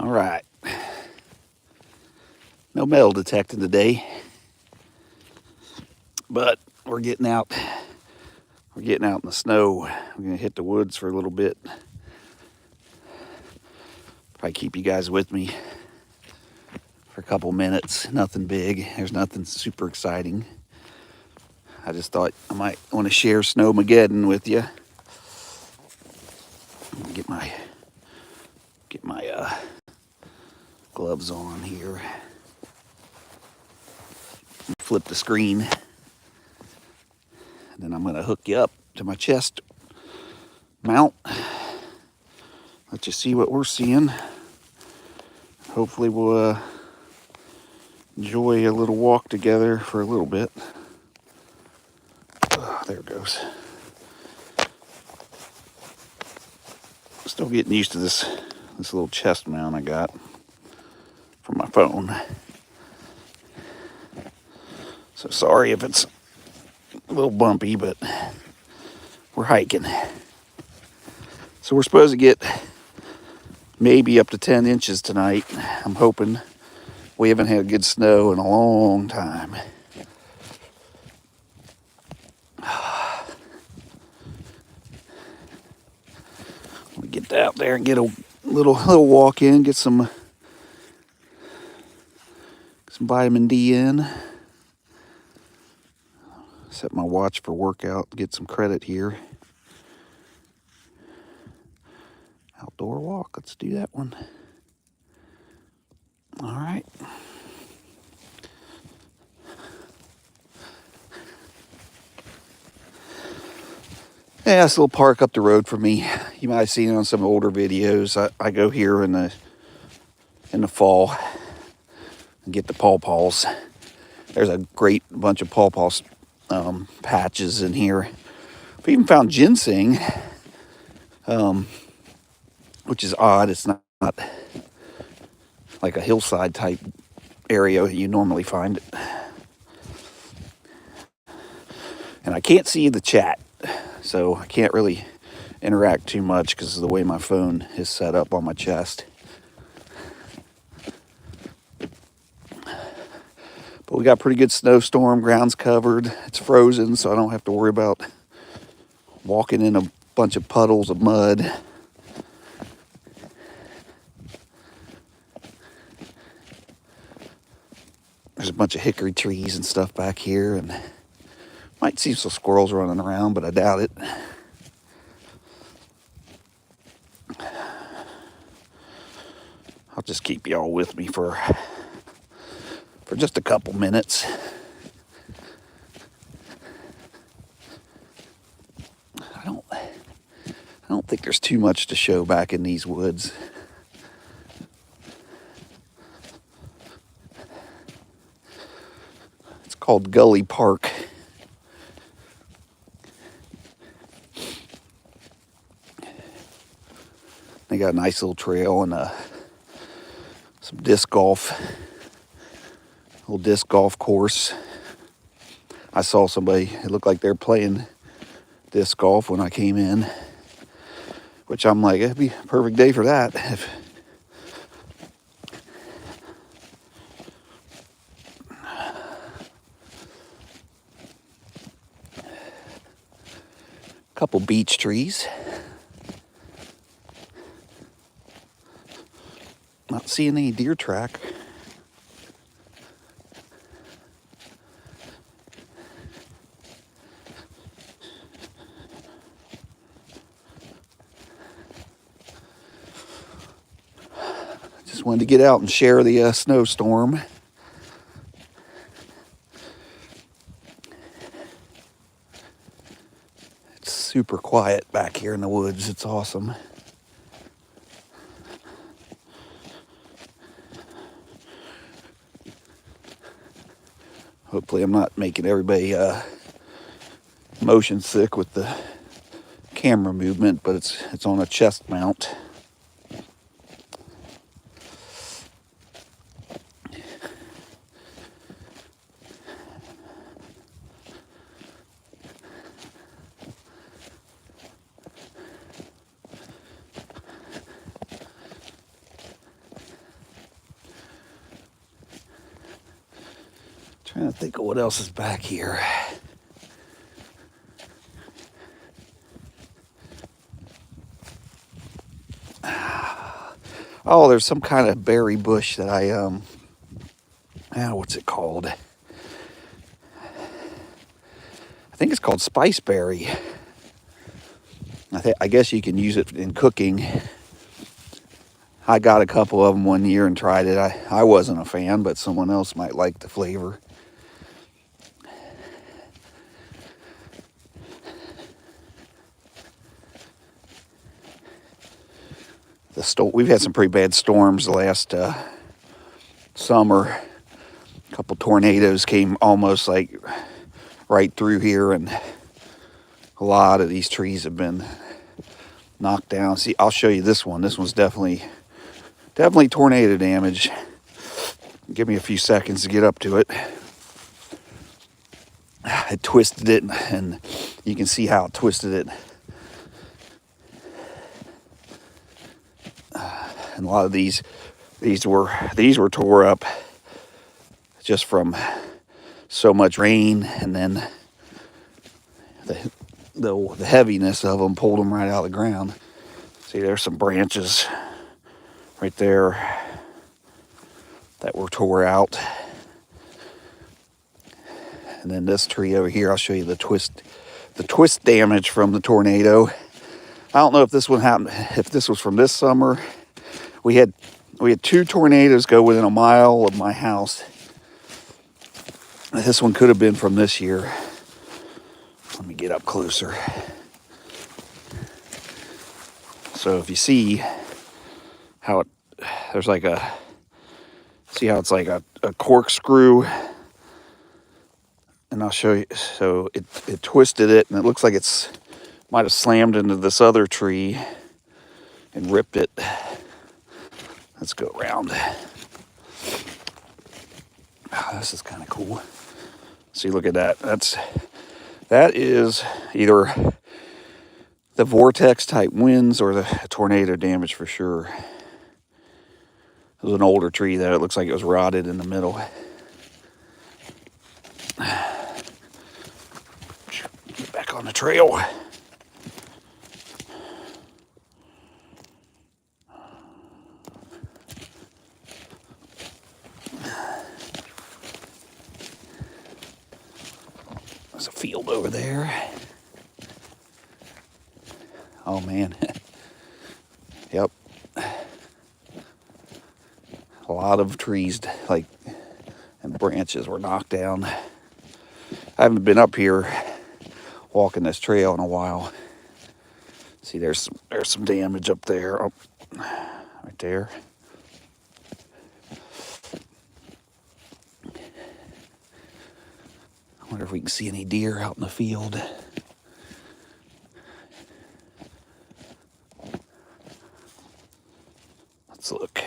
All right. No metal detecting today, but we're getting out. We're getting out in the snow. We're gonna hit the woods for a little bit. Probably keep you guys with me for a couple minutes. Nothing big. There's nothing super exciting. I just thought I might want to share Snowmageddon with you. Get my gloves on here. Flip the screen, and then I'm going to hook you up to my chest mount. Let you see what we're seeing. Hopefully we'll enjoy a little walk together for a little bit. There it goes. Still getting used to this little chest mount I got from my phone. So sorry if it's a little bumpy, but we're hiking. So we're supposed to get maybe up to 10 inches tonight. I'm hoping. We haven't had good snow in a long time. We get out there and get a little walk in, get some vitamin D in. Set my watch for workout, get some credit here. Outdoor walk, let's do that one. All right. Yeah, it's a little park up the road from me. You might have seen it on some older videos. I go here in the fall and get the pawpaws. There's a great bunch of pawpaws patches in here. We even found ginseng, which is odd. It's not like a hillside type area you normally find it. And I can't see the chat, so I can't really interact too much because of the way my phone is set up on my chest. But we got a pretty good snowstorm, ground's covered, it's frozen, so I don't have to worry about walking in a bunch of puddles of mud. There's a bunch of hickory trees and stuff back here, and might see some squirrels running around, but I doubt it. I'll just keep y'all with me for just a couple minutes. I don't think there's too much to show back in these woods. It's called Gully Park. They got a nice little trail and some disc golf. Little disc golf course. I saw somebody, it looked like they're playing disc golf when I came in, which I'm like, it'd be a perfect day for that. Couple beech trees. Not seeing any deer track. Just wanted to get out and share the snowstorm. It's super quiet back here in the woods. It's awesome. Hopefully I'm not making everybody motion sick with the camera movement, but it's on a chest mount. Trying to think of what else is back here. Oh, there's some kind of berry bush that what's it called? I think it's called spiceberry. I guess you can use it in cooking. I got a couple of them one year and tried it. I wasn't a fan, but someone else might like the flavor. We've had some pretty bad storms the last summer. A couple tornadoes came almost like right through here, and a lot of these trees have been knocked down. See, I'll show you this one. This one's definitely tornado damage. Give me a few seconds to get up to it. I twisted it, and you can see how it twisted it. And a lot of these were tore up just from so much rain, and then the heaviness of them pulled them right out of the ground. See, there's some branches right there that were tore out. And then this tree over here, I'll show you the twist damage from the tornado. I don't know if this one happened, if this was from this summer. We had 2 tornadoes go within a mile of my house. This one could have been from this year. Let me get up closer. So if you see how there's like see how it's like a corkscrew, and I'll show you. So it twisted it, and it looks like it's might have slammed into this other tree and ripped it. Let's go around. Oh, this is kind of cool. See, look at that. That is either the vortex type winds or the tornado damage for sure. It was an older tree that it looks like it was rotted in the middle. Get back on the trail. There's a field over there. Oh man. Yep. A lot of trees and branches were knocked down. I haven't been up here walking this trail in a while. See, there's some damage up there. Oh, right there. I wonder if we can see any deer out in the field. Let's look.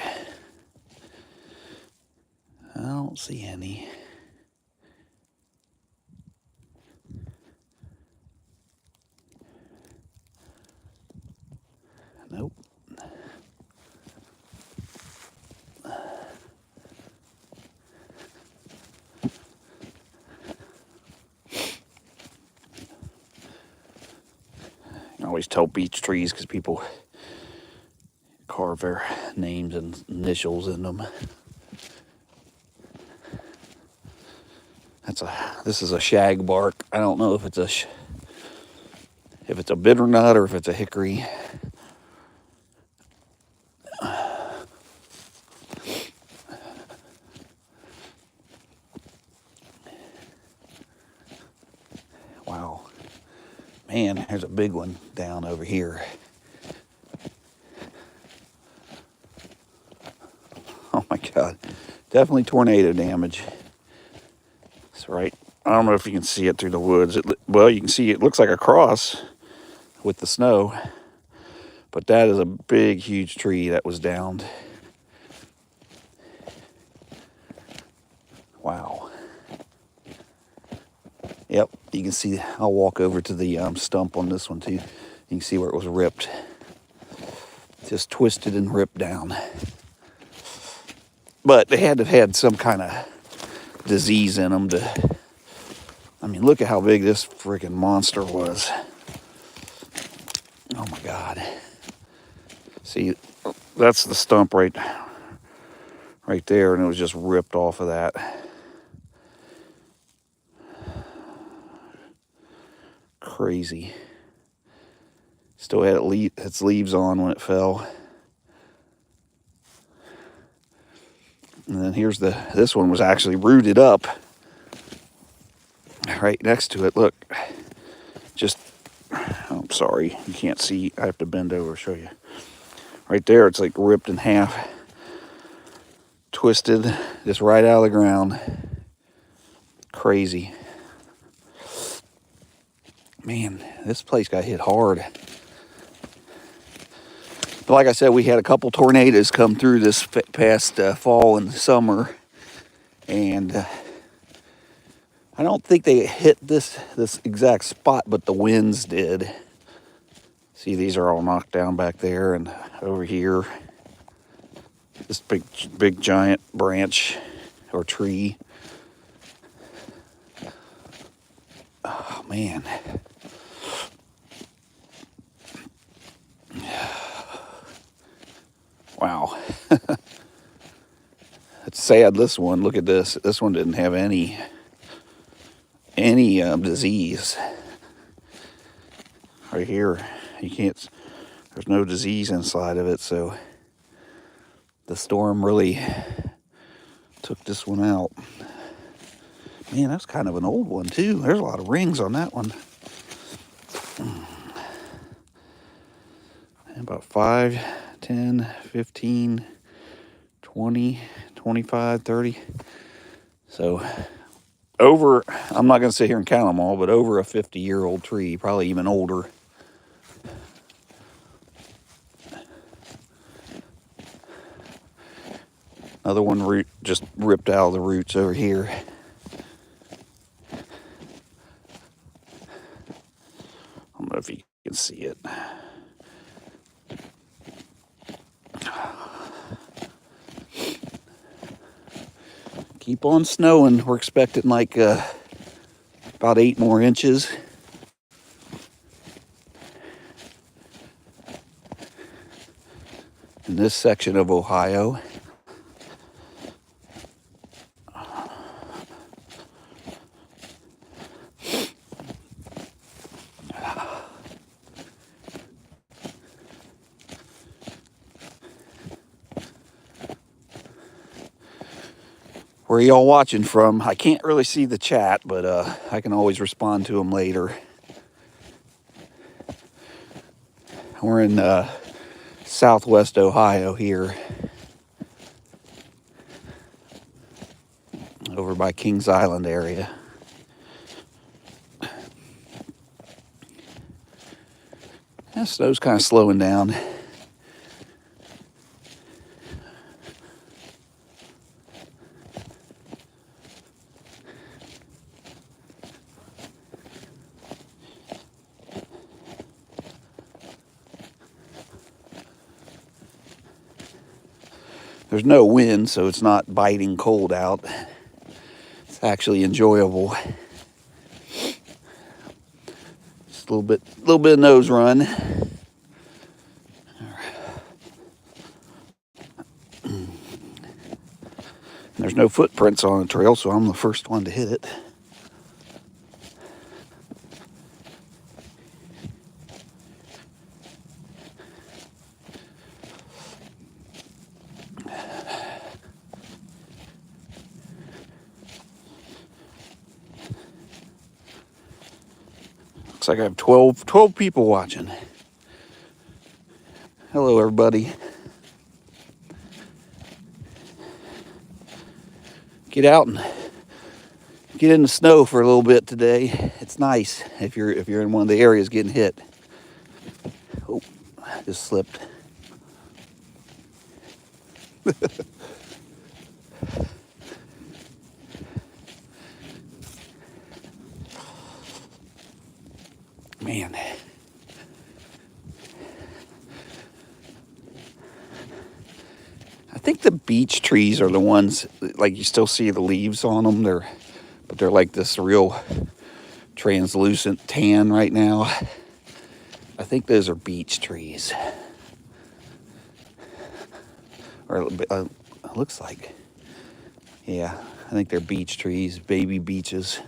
I don't see any. Nope. I always tell beech trees because people carve their names and initials in them. This is a shagbark. I don't know if it's a bitter nut or if it's a hickory. Wow. Man, there's a big one down over here. Oh my God. Definitely tornado damage. That's right. I don't know if you can see it through the woods. Well, you can see it looks like a cross with the snow. But that is a big, huge tree that was downed. Wow. Yep, you can see, I'll walk over to the stump on this one too. You can see where it was ripped. Just twisted and ripped down. But they had to have had some kind of disease in them to, I mean, look at how big this freaking monster was. Oh my God. See, that's the stump right there, and it was just ripped off of that. Crazy. Still had its leaves on when it fell. And then here's this one was actually rooted up right next to it. Look, just, oh, I'm sorry, you can't see. I have to bend over to show you. Right there, it's like ripped in half, twisted, just right out of the ground. Crazy. Man, this place got hit hard. But like I said, we had a couple tornadoes come through this past fall and summer, and I don't think they hit this exact spot, but the winds did. See, these are all knocked down back there and over here. This big giant branch or tree. Oh man. Wow. It's sad, this one. Look at this. This one didn't have any disease. Right here, you can't, there's no disease inside of it, so the storm really took this one out. Man, that's kind of an old one too. There's a lot of rings on that one. About 5, 10, 15, 20, 25, 30. So over, I'm not going to sit here and count them all, but over a 50-year-old tree, probably even older. Another one just ripped out of the roots over here. I don't know if you can see it. Keep on snowing. We're expecting like about 8 more inches. In this section of Ohio. Where are y'all watching from? I can't really see the chat, but I can always respond to them later. We're in southwest Ohio here. Over by Kings Island area. That snow's kind of slowing down. There's no wind, so it's not biting cold out. It's actually enjoyable. Just a little bit of nose run. There's no footprints on the trail, so I'm the first one to hit it. Looks like I have 12 people watching. Hello, everybody. Get out and get in the snow for a little bit today. It's nice if you're in one of the areas getting hit. Oh, I just slipped. Man. I think the beech trees are the ones, like you still see the leaves on them. But they're like this real translucent tan right now. I think those are beech trees. Or it looks like, yeah, I think they're beech trees, baby beeches.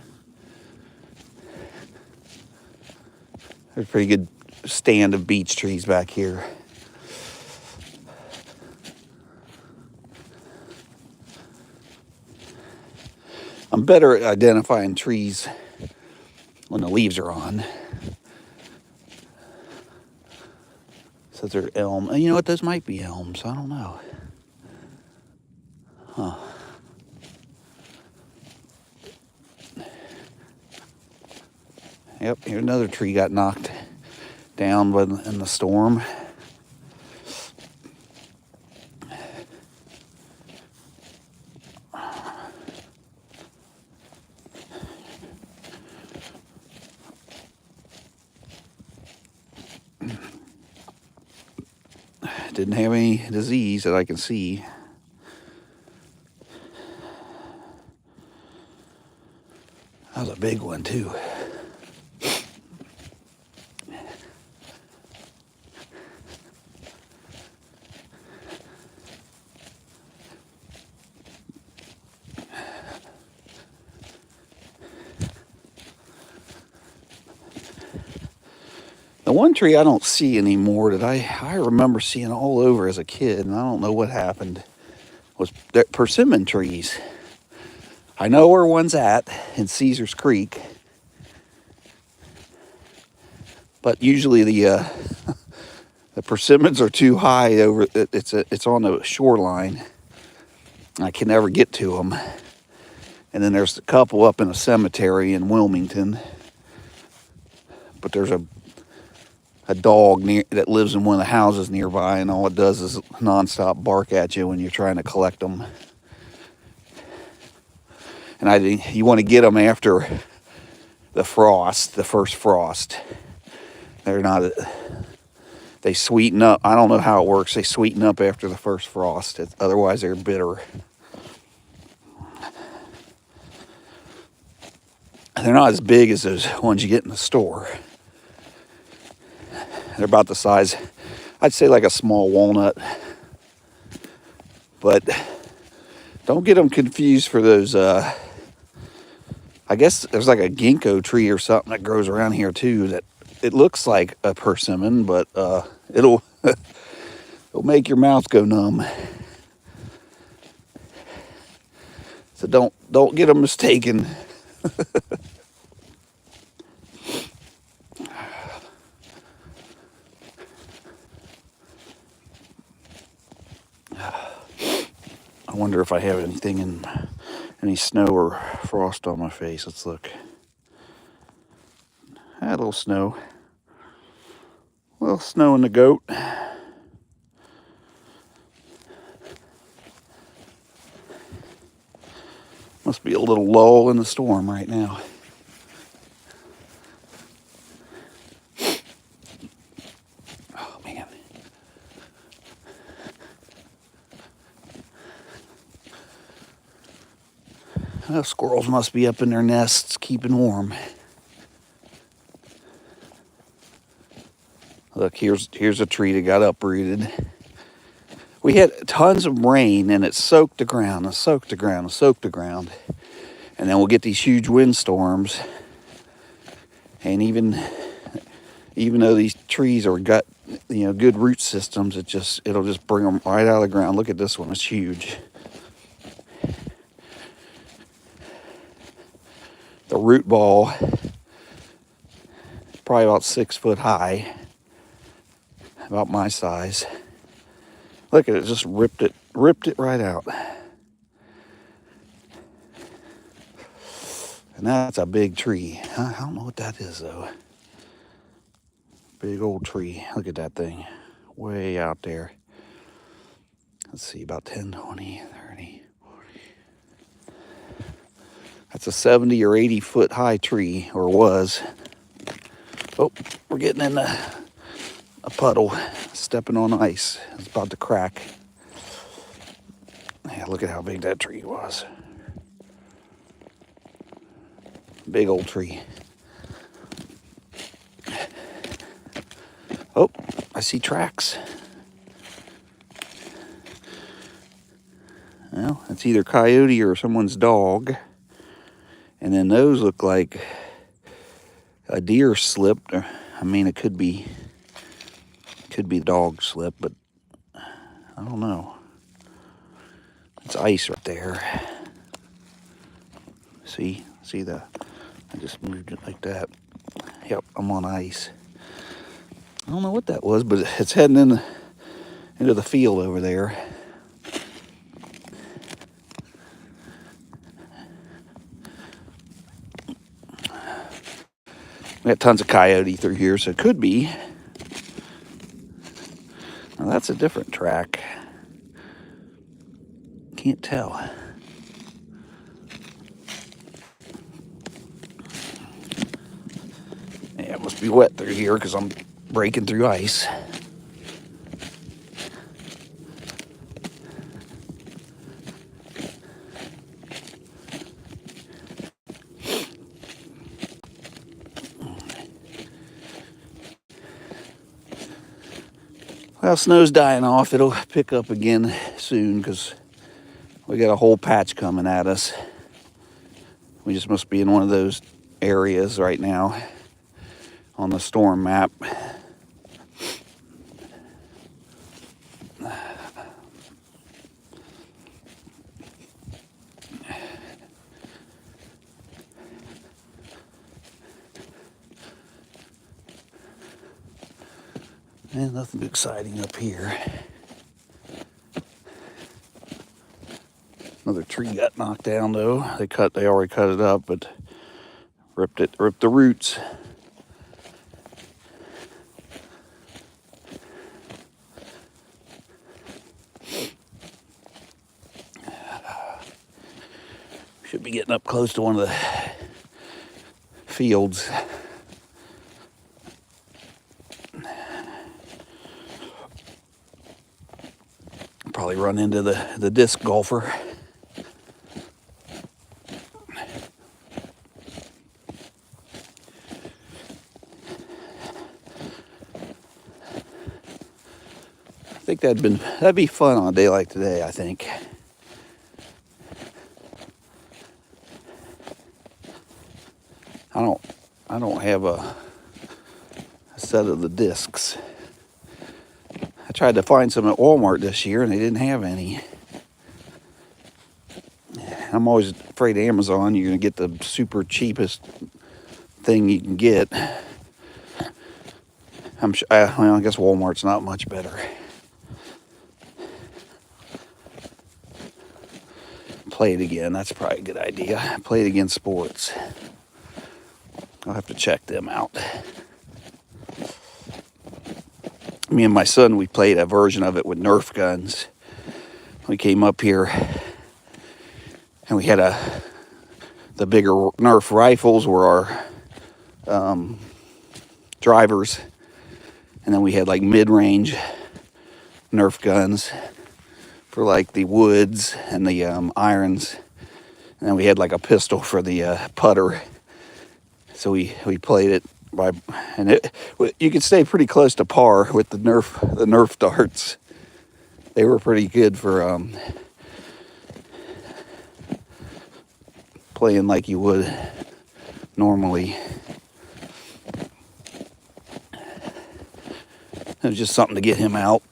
There's a pretty good stand of beech trees back here. I'm better at identifying trees when the leaves are on. So they're elm. And you know what? Those might be elms. I don't know. Huh. Yep, here another tree got knocked down in the storm. Didn't have any disease that I can see. That was a big one too. The one tree I don't see anymore that I remember seeing all over as a kid, and I don't know what happened, was the persimmon trees. I know where one's at in Caesars Creek, but usually the persimmons are too high over. It's on the shoreline. I can never get to them. And then there's a couple up in a cemetery in Wilmington, but there's a dog that lives in one of the houses nearby, and all it does is nonstop bark at you when you're trying to collect them. And I think you want to get them after the frost, the first frost. They sweeten up. I don't know how it works. They sweeten up after the first frost. Otherwise, they're bitter. They're not as big as those ones you get in the store. They're about the size, I'd say like a small walnut. But don't get them confused for those, I guess there's like a ginkgo tree or something that grows around here too that it looks like a persimmon, but it'll make your mouth go numb. So don't get them mistaken. I wonder if I have any snow or frost on my face. Let's look. A little snow. A little snow in the goat. Must be a little lull in the storm right now. Oh, man. Those squirrels must be up in their nests keeping warm. Look, here's a tree that got uprooted. We had tons of rain and it soaked the ground and soaked the ground and soaked the ground. And then we'll get these huge windstorms. And even though these trees are got, good root systems, it'll just bring them right out of the ground. Look at this one, it's huge. The root ball, probably about 6 foot high, about my size. Look at it, just ripped it right out. And that's a big tree. I don't know what that is though. Big old tree. Look at that thing. Way out there. Let's see, about 10, 20, 30, 40. That's a 70 or 80 foot high tree, or was. Oh, we're getting in a puddle. Stepping on ice. It's about to crack. Yeah, look at how big that tree was. Big old tree. Oh, I see tracks. Well, it's either coyote or someone's dog. And then those look like a deer slipped. I mean, it could be the dog slip, but I don't know. It's ice right there. See the, I just moved it like that. Yep, I'm on ice. I don't know what that was, but it's heading into the field over there. We got tons of coyote through here, so it could be. Now that's a different track. Can't tell. Yeah, it must be wet through here because I'm breaking through ice. Well, snow's dying off. It'll pick up again soon because we got a whole patch coming at us. We just must be in one of those areas right now on the storm map. And nothing exciting up here. Another tree got knocked down though. They already cut it up, but ripped the roots. Should be getting up close to one of the fields. Probably run into the disc golfer. I think that'd be fun on a day like today, I think. I don't have a set of the discs. I tried to find some at Walmart this year and they didn't have any. I'm always afraid of Amazon. You're going to get the super cheapest thing you can get. Well, I guess Walmart's not much better. Play it again. That's probably a good idea. Play it against sports. I'll have to check them out. Me and my son, we played a version of it with Nerf guns. We came up here and we had the bigger Nerf rifles were our drivers. And then we had like mid-range Nerf guns for like the woods and the irons. And then we had like a pistol for the putter. So we played it you could stay pretty close to par with the Nerf darts. They were pretty good for playing like you would normally. It was just something to get him out.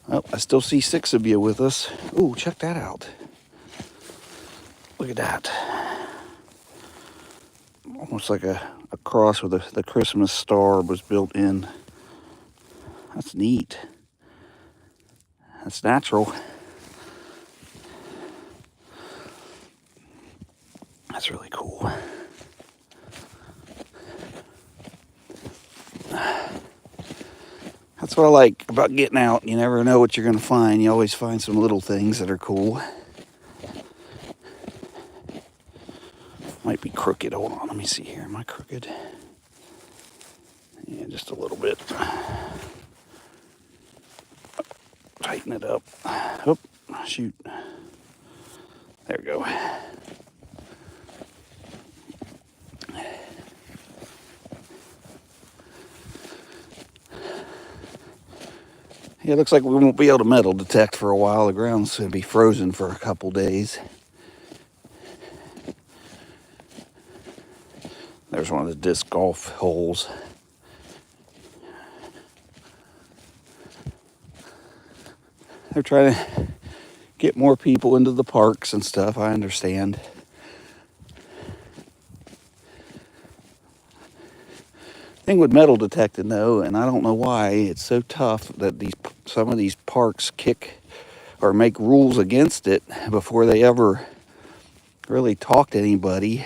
Well, I still see 6 of you with us. Ooh, check that out. Look at that. Almost like a cross with the Christmas star was built in. That's neat. That's natural. That's really cool. That's what I like about getting out. You never know what you're going to find. You always find some little things that are cool. Might be crooked. Hold on. Let me see here. Am I crooked? Yeah, just a little bit. Tighten it up. Oh, shoot. There we go. Yeah, it looks like we won't be able to metal detect for a while. The ground's going to be frozen for a couple days. There's one of the disc golf holes. They're trying to get more people into the parks and stuff, I understand. Thing with metal detecting though, and I don't know why it's so tough that some of these parks kick or make rules against it before they ever really talk to anybody.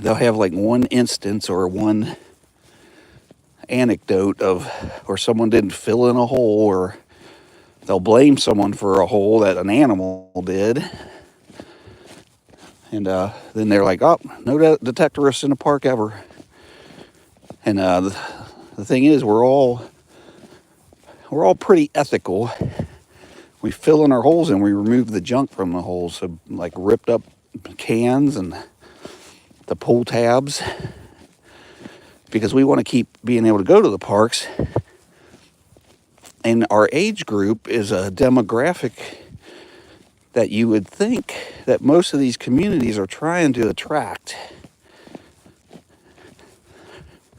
They'll have like one instance or one anecdote of where someone didn't fill in a hole, or they'll blame someone for a hole that an animal did. And then they're like, oh, no detectorists in the park ever. And the thing is, we're all pretty ethical. We fill in our holes and we remove the junk from the holes. So like ripped up cans and the pull tabs, because we want to keep being able to go to the parks. And our age group is a demographic that you would think that most of these communities are trying to attract.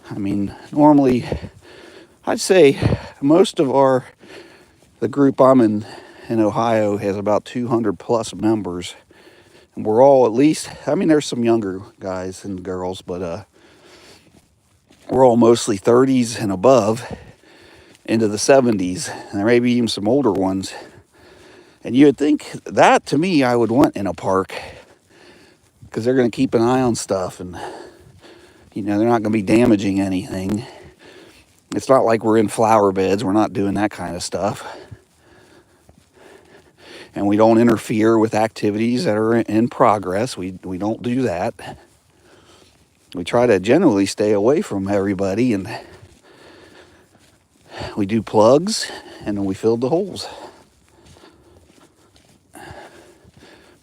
I mean, normally, I'd say most of the group I'm in Ohio has about 200 plus members. And we're all at least, I mean, there's some younger guys and girls, but we're all mostly 30s and above into the 70s, and there may be even some older ones. And you would think that, to me, I would want in a park, because they're going to keep an eye on stuff, and you know, they're not going to be damaging anything. It's not like we're in flower beds. We're not doing that kind of stuff. And we don't interfere with activities that are in progress. We don't do that. We try to generally stay away from everybody, and we do plugs, and then we fill the holes.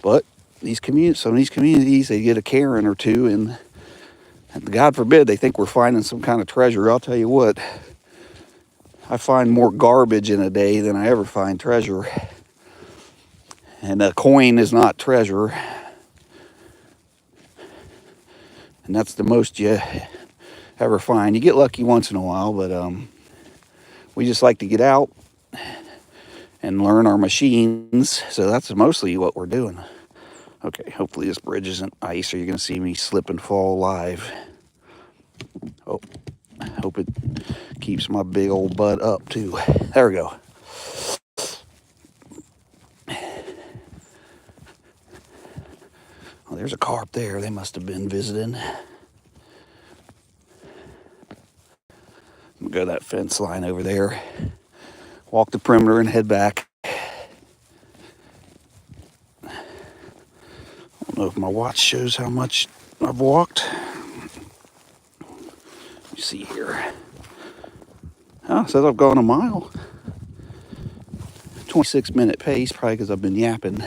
But some of these communities, they get a Karen or two, and God forbid they think we're finding some kind of treasure. I'll tell you what, I find more garbage in a day than I ever find treasure. And a coin is not treasure. And that's the most you ever find. You get lucky once in a while, but we just like to get out and learn our machines. So that's mostly what we're doing. Okay, hopefully this bridge isn't ice, or you're going to see me slip and fall live. Oh, I hope it keeps my big old butt up too. There we go. Well, there's a car up there. They must have been visiting. I'm going to go that fence line over there, walk the perimeter and head back. I don't know if my watch shows how much I've walked. Let me see here. Oh, it says I've gone a mile. 26-minute pace, probably because I've been yapping.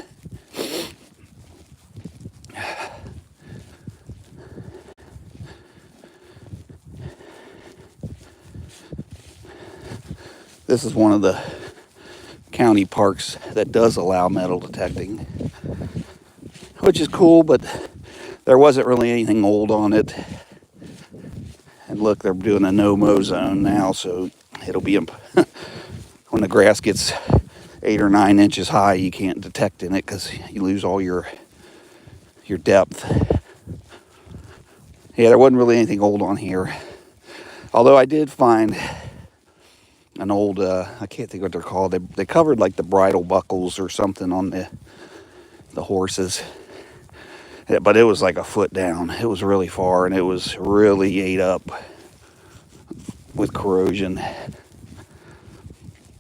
This is one of the county parks that does allow metal detecting, which is cool, but there wasn't really anything old on it. And look, they're doing a no-mow zone now, so it'll be when the grass gets 8 or 9 inches high, you can't detect in it because you lose all your depth. Yeah, there wasn't really anything old on here, although I did find an old, I can't think what they're called. They covered like the bridle buckles or something on the horses. But it was like a foot down. It was really far, and it was really ate up with corrosion.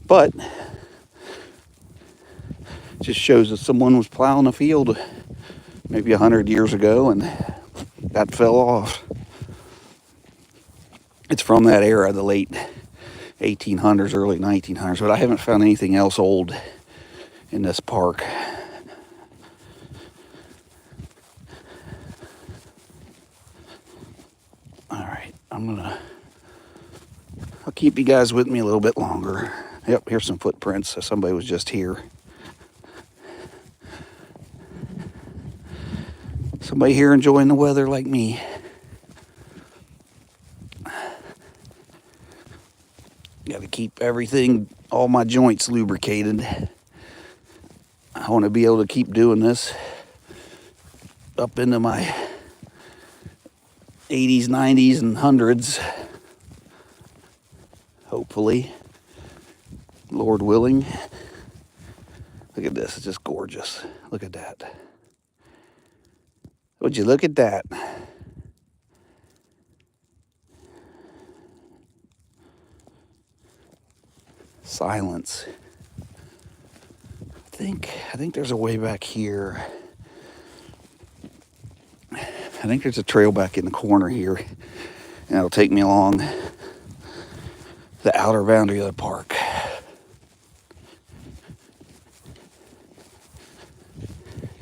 But it just shows that someone was plowing a field maybe 100 years ago, and that fell off. It's from that era, the late 1800s, early 1900s, but I haven't found anything else old in this park. All right, I'll keep you guys with me a little bit longer. Yep, here's some footprints. So somebody was just here. Somebody here enjoying the weather like me. Got to keep everything, all my joints lubricated. I want to be able to keep doing this up into my 80s, 90s, and 100s. Hopefully. Lord willing. Look at this. It's just gorgeous. Look at that. Would you look at that? Silence. I think there's a way back here. I think there's a trail back in the corner here, and it'll take me along the outer boundary of the park.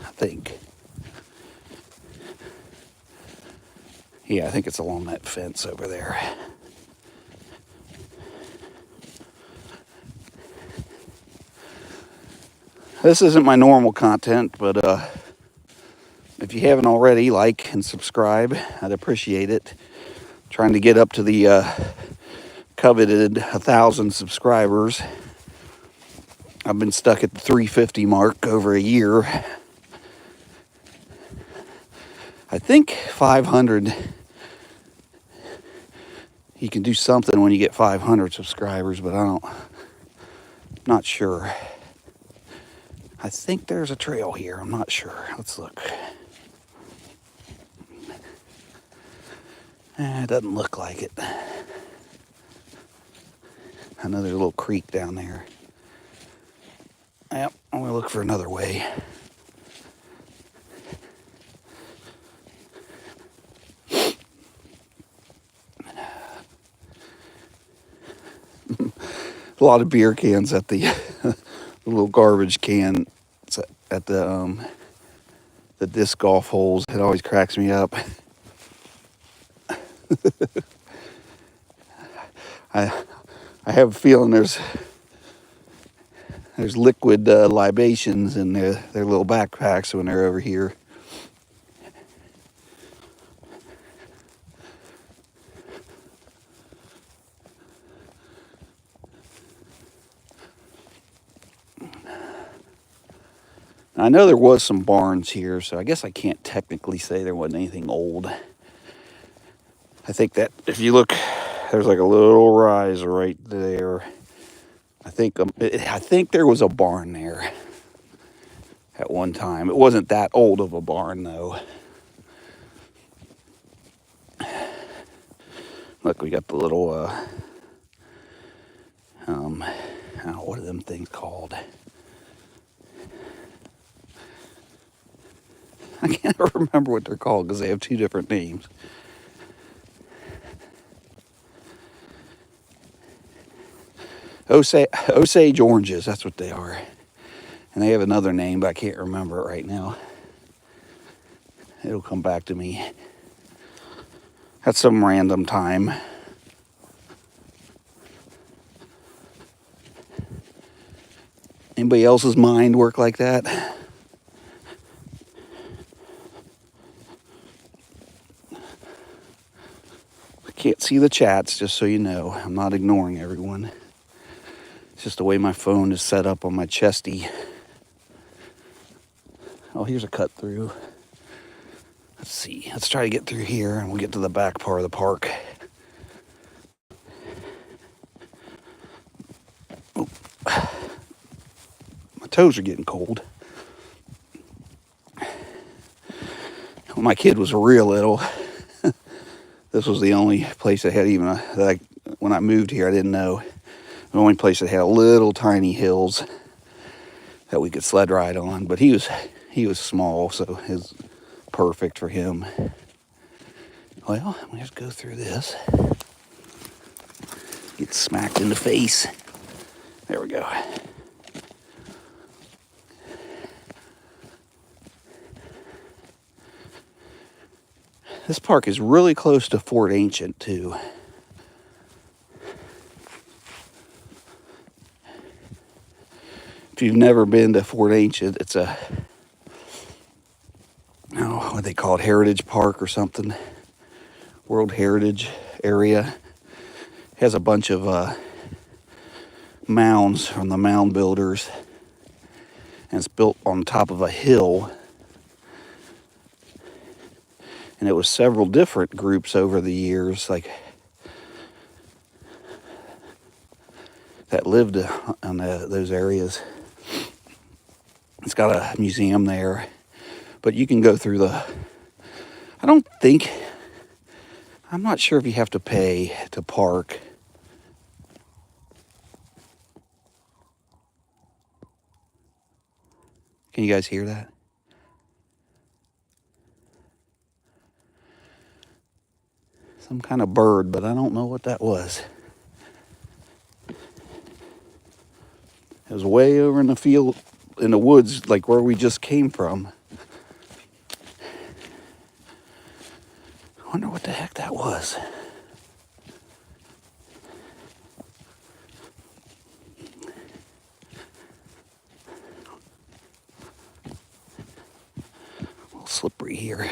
I think. Yeah, I think it's along that fence over there. This isn't my normal content, but if you haven't already, like and subscribe. I'd appreciate it. Trying to get up to the coveted 1,000 subscribers. I've been stuck at the 350 mark over a year. I think 500. You can do something when you get 500 subscribers, but not sure. I think there's a trail here. I'm not sure. Let's look. It doesn't look like it. I know there's a little creek down there. Yep, I'm going to look for another way. A lot of beer cans at the little garbage can at the disc golf holes. It always cracks me up. I have a feeling there's liquid libations in their little backpacks when they're over here. I know there was some barns here, so I guess I can't technically say there wasn't anything old. I think that if you look, there's like a little rise right there. I think there was a barn there at one time. It wasn't that old of a barn, though. Look, we got the little, what are them things called? I can't remember what they're called because they have two different names. Osage oranges, that's what they are. And they have another name, but I can't remember it right now. It'll come back to me at some random time. Anybody else's mind work like that? I can't see the chats, just so you know. I'm not ignoring everyone. It's just the way my phone is set up on my chesty. Oh, here's a cut through. Let's see. Let's try to get through here and we'll get to the back part of the park. Oh. My toes are getting cold. When my kid was real little, this was the only place that had when I moved here, I didn't know. The only place that had little tiny hills that we could sled ride on. But he was small, so it was perfect for him. Well, let me just go through this. Get smacked in the face. There we go. This park is really close to Fort Ancient, too. If you've never been to Fort Ancient, it's a, what they call it, Heritage Park or something. World Heritage area. It has a bunch of mounds from the mound builders. And it's built on top of a hill. And it was several different groups over the years, like, that lived on those areas. It's got a museum there, but you can go through I'm not sure if you have to pay to park. Can you guys hear that? Some kind of bird, but I don't know what that was. It was way over in the field, in the woods, like where we just came from. I wonder what the heck that was. A little slippery here.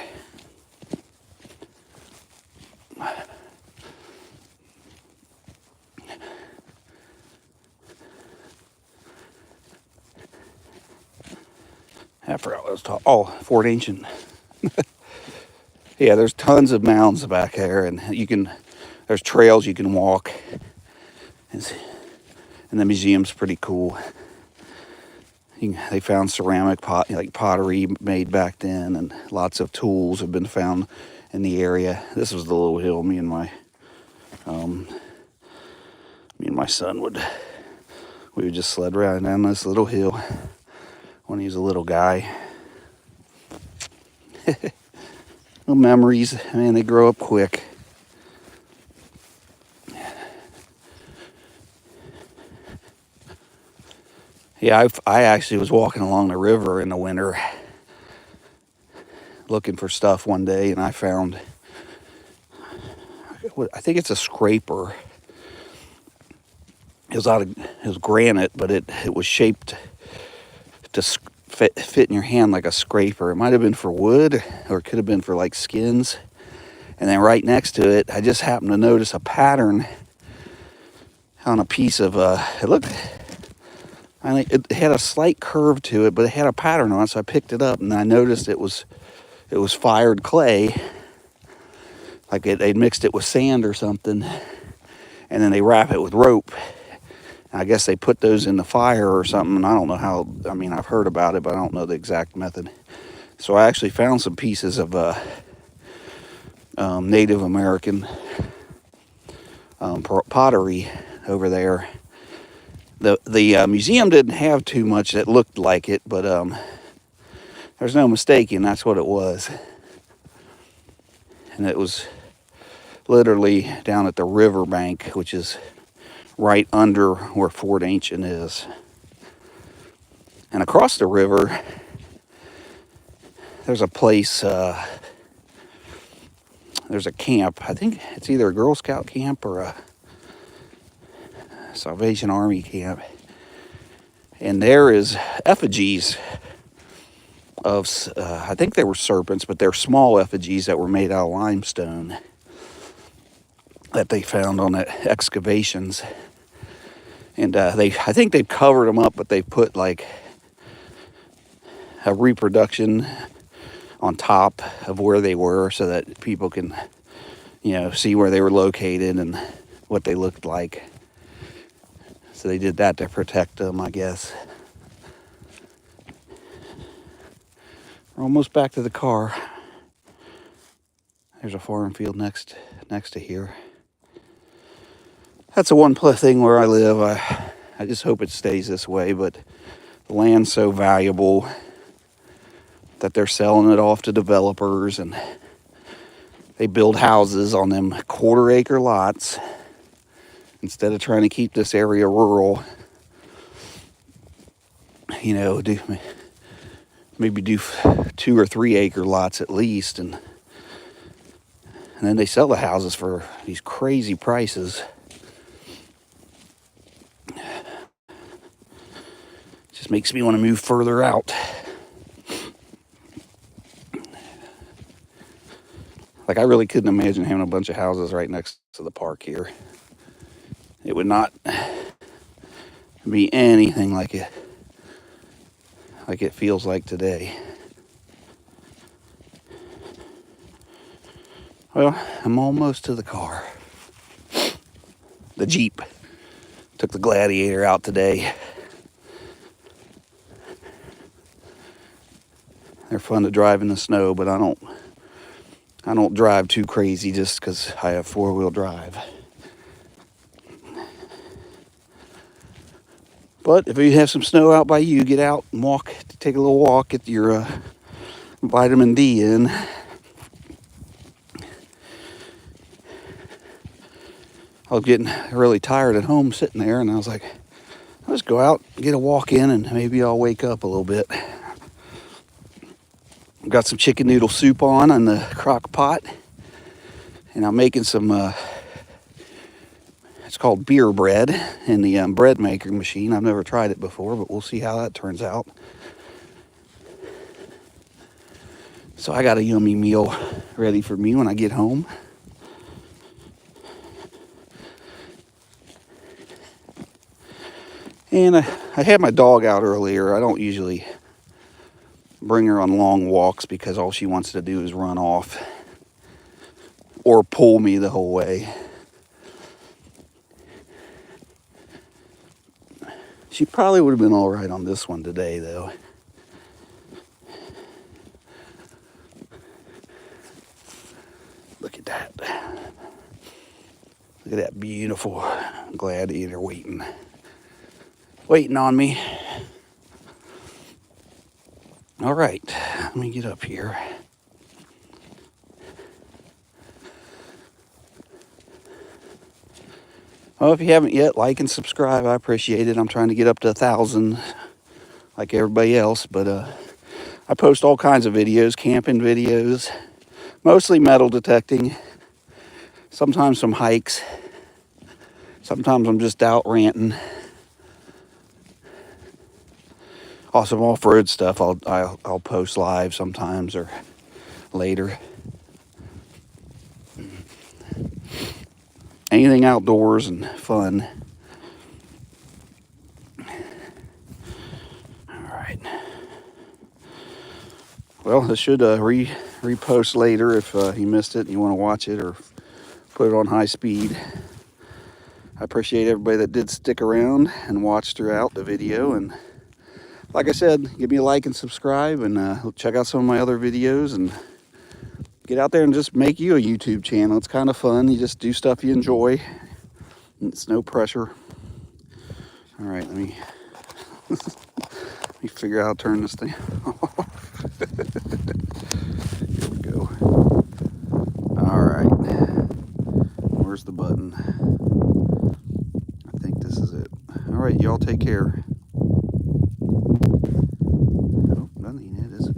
I forgot what I was talking. Oh, Fort Ancient. Yeah, there's tons of mounds back there, and there's trails you can walk. And the museum's pretty cool. They found ceramic pottery made back then, and lots of tools have been found in the area. This was the little hill me and my son we would just sled right down this little hill when he was a little guy. Little memories, man, they grow up quick. Yeah, I actually was walking along the river in the winter looking for stuff one day, and I found, I think it's a scraper. It was granite, but it was shaped to fit in your hand like a scraper. It might have been for wood, or it could have been for like skins. And then right next to it, I just happened to notice a pattern on a piece of it had a slight curve to it, but it had a pattern on it. So I picked it up, and I noticed it was fired clay, like they'd mixed it with sand or something, and then they wrap it with rope. I guess they put those in the fire or something. I don't know how. I mean, I've heard about it, but I don't know the exact method. So I actually found some pieces of Native American pottery over there. The museum didn't have too much that looked like it, but there's no mistaking that's what it was. And it was literally down at the riverbank, which is right under where Fort Ancient is. And across the river, there's a place, there's a camp. I think it's either a Girl Scout camp or a Salvation Army camp. And there is effigies of, I think they were serpents, but they're small effigies that were made out of limestone that they found on the excavations. And I think they've covered them up, but they've put like a reproduction on top of where they were so that people can, see where they were located and what they looked like. So they did that to protect them, I guess. We're almost back to the car. There's a farm field next to here. That's the one thing where I live. I just hope it stays this way, but the land's so valuable that they're selling it off to developers, and they build houses on them 1/4 acre lots, instead of trying to keep this area rural, you know, maybe do 2 or 3 acre lots at least, and then they sell the houses for these crazy prices. Just makes me want to move further out. Like, I really couldn't imagine having a bunch of houses right next to the park here. It would not be anything like it feels like today. Well, I'm almost to the car. The Jeep. Took the Gladiator out today. They're fun to drive in the snow, but I don't drive too crazy just because I have 4-wheel drive. But if you have some snow out by you, get out and walk, take a little walk, get your vitamin D in. I was getting really tired at home sitting there, and I was like, I'll just go out, get a walk in, and maybe I'll wake up a little bit. Got some chicken noodle soup on the crock pot, and I'm making some, it's called beer bread in the bread maker machine. I've never tried it before, but we'll see how that turns out. So I got a yummy meal ready for me when I get home. And I had my dog out earlier. I don't usually bring her on long walks because all she wants to do is run off or pull me the whole way. She probably would have been all right on this one today, though. Look at that. Look at that beautiful Gladiator waiting on me. All right, let me get up here. Well, if you haven't yet, like and subscribe. I appreciate it. I'm trying to get up to 1,000 like everybody else, but I post all kinds of videos, camping videos, mostly metal detecting, sometimes some hikes, sometimes I'm just out ranting. Also, off-road stuff I'll post live sometimes or later. Anything outdoors and fun. All right. Well, this should repost later if you missed it and you want to watch it or put it on high speed. I appreciate everybody that did stick around and watch throughout the video. And like I said, give me a like and subscribe, and check out some of my other videos, and get out there and just make you a YouTube channel. It's kind of fun. You just do stuff you enjoy. It's no pressure. All right, let me figure out how to turn this thing off. Here we go. All right. Where's the button? I think this is it. All right, y'all take care. Oh, that ain't it, is it?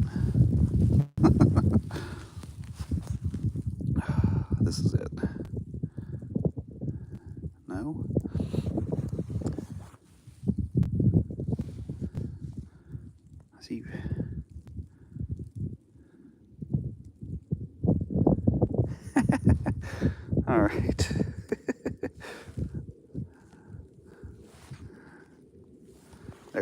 This is it. No? I see. All right.